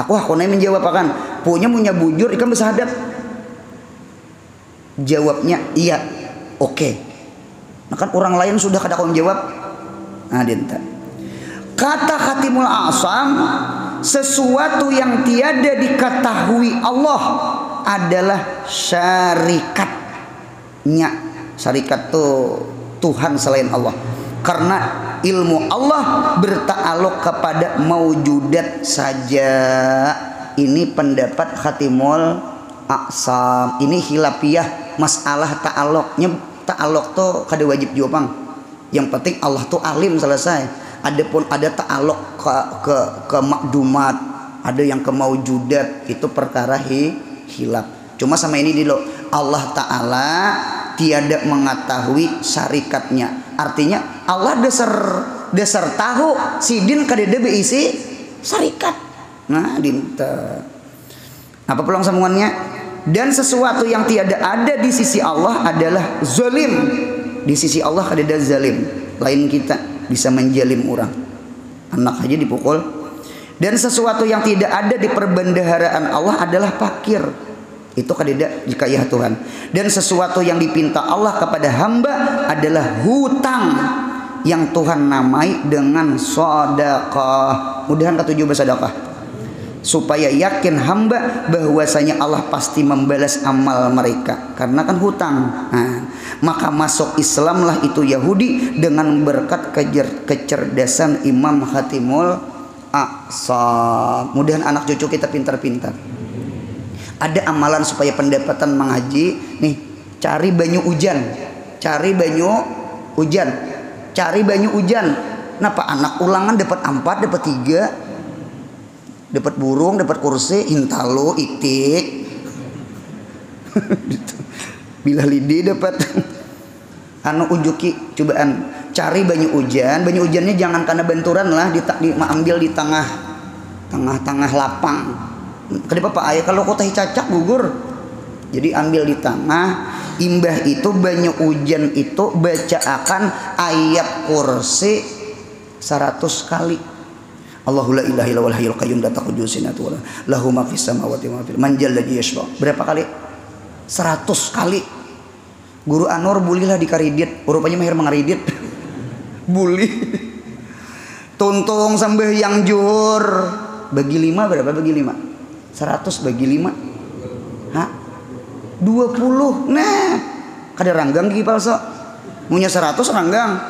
Speaker 1: Aku menjawab akan punya bujur ikan bersyahadat. Jawabnya iya, oke. Nah kan orang lain sudah kada kau menjawab. Nah dinta. Kata Khatimul Asam, sesuatu yang tiada diketahui Allah adalah syarikatnya. Syarikat tuh Tuhan selain Allah. Karena ilmu Allah berta'aluk kepada maujudat saja. Ini pendapat Khatimul Asam. Ini khilafiyah masalah ta'aluknya. Ta'aluk tuh kada wajib jawab. Yang penting Allah tuh alim selesai. Adapun ada ta'aluk ke makdumat, ada yang ke maujudat, itu perkara khilaf. Cuma sama ini dulu, Allah Ta'ala tiada mengetahui syarikatnya. Artinya Allah dasar tahu sidin kadeda beisi syarikat. Nah dinta. Apa pulang sambungannya? Dan sesuatu yang tiada ada di sisi Allah adalah zalim. Di sisi Allah kadeda zalim. Lain kita bisa menjalim orang. Anak aja dipukul. Dan sesuatu yang tidak ada di perbendaharaan Allah adalah fakir. Itu kadida jika ya Tuhan. Dan sesuatu yang dipinta Allah kepada hamba adalah hutang yang Tuhan namai dengan sedekah. Mudahan ketujuh bersedekah. Supaya yakin hamba bahwasanya Allah pasti membalas amal mereka. Karena kan hutang. Nah, maka masuk Islamlah itu Yahudi dengan berkat kecerdasan Imam Khatimul Aqsa. Mudahan anak cucu kita pintar-pintar. Ada amalan supaya pendapatan mengaji. Nih, cari banyu hujan. Cari banyu hujan. Cari banyu hujan. Kenapa anak ulangan dapat 4, dapat 3, dapat burung, dapat kursi, hintalo, itik. Bila lidi dapat. Anu ujuki cobaan. Cari banyu hujan. Banyu hujannya jangan karena benturan lah, ambil di tengah lapang. Kenapa Pak Ayah kalau kota cacak gugur? Jadi ambil di tengah. Imbah itu banyu hujan itu baca akan ayat kursi 100 kali. Allahu la ilaha illa huwal hayyul qayyum la ta'khudhuhu sinatun wa lahu ma fis samawati wa ma fil ardi man jalladzi yashfa. Berapa kali? 100 kali. Guru Anwar bulilah di karidit, rupanya mahir mengaridit. Buli. Tuntung sembah yang jur. Bagi 5 berapa bagi 5? 100 bagi 5. Hah? 20. Nah, kada ranggang gigi palsu. Munya 100 ranggang.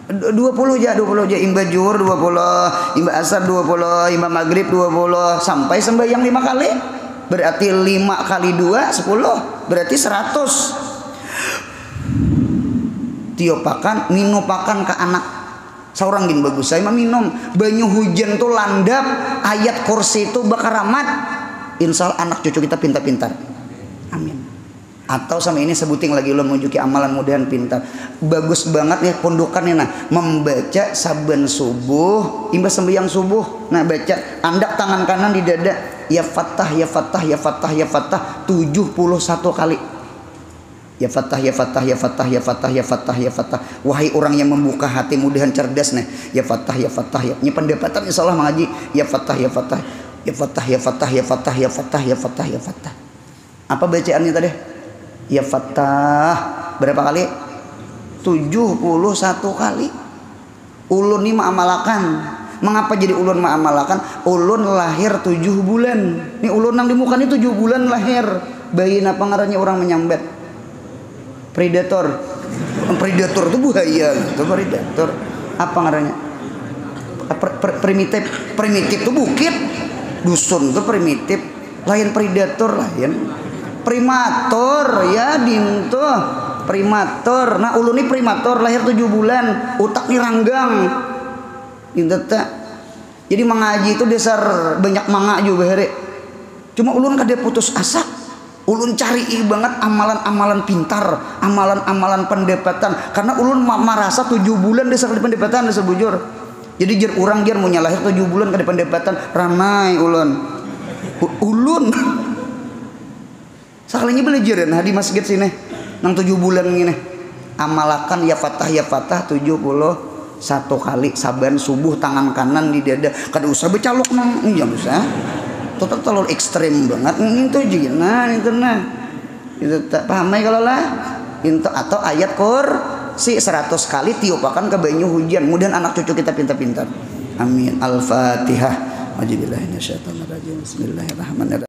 Speaker 1: 20 aja imba jur 20, imba asar 20, imba maghrib 20 sampai sembahyang 5 kali. Berarti 5 kali 2 10, berarti 100. Tiopakan minupakan ke anak. Seorang gin bagus saya minum banyu hujan tuh landap, ayat kursi itu bakar rahmat. Insya Allah anak cucu kita pintar-pintar. Amin. Atau sama ini sebuting lagi lo menunjuki amalan mudahan pintar. Bagus banget ya pondokannya nah. Membaca saben subuh, imbas sembahyang subuh. Nah baca andak tangan kanan di dada. Ya Fattah, ya Fattah, ya Fattah, ya Fattah 71 kali. Ya Fattah, ya Fattah, ya Fattah, ya Fattah, ya Fattah, ya Fattah. Wahai orang yang membuka hati mudahan cerdas nih. Ya Fattah, ya Fattah, ya. Ini pendapatan insya Allah mengaji. Ya Fattah, ya Fattah, ya Fattah, ya Fattah, ya Fattah, ya Fattah, ya Fattah, ya Fattah. Apa bacaannya tadi? Ya Fattah berapa kali? 71 kali. Ulun ini ma'amalakan. Mengapa jadi ulun ma'amalakan? Ulun lahir 7 bulan. Nih ulun yang di muka ini 7 bulan lahir. Bayi apa ngarannya orang menyambet? Predator. Predator itu buaya gitu, predator. Apa ngarannya? Primitif. Primitif itu bukit. Dusun itu primitif. Lain predator lain. Primator ya dinto. Primator. Nah ulun ini primator lahir 7 bulan. Utak nih ranggang. Gitu tak. Jadi mengaji itu dasar banyak manga juga hari. Cuma ulun kada putus asa. Ulun cari banget amalan-amalan pintar, amalan-amalan pendapatan. Karena ulun merasa 7 bulan dasar pendapatan dasar bujur. Jadi jar orang jar mau lahir 7 bulan kada pendapatan ranai ulun. Ulun. Sekalinya belajar nah di masjid sini. Nang 7 bulan gini. Amalakan ya Fattah 71 kali saban subuh tangan kanan di dada. Kada usah becalok nang jangan usah. Total terlalu ekstrim banget. Itu juga nah itu nah. Itu tak paham kalau lah. Itu atau ayat kursi 100 kali tiupakan ke banyu hujan. Mudahan anak cucu kita pintar-pintar. Amin. Al-Fatihah. Bismillahirrahmanirrahim.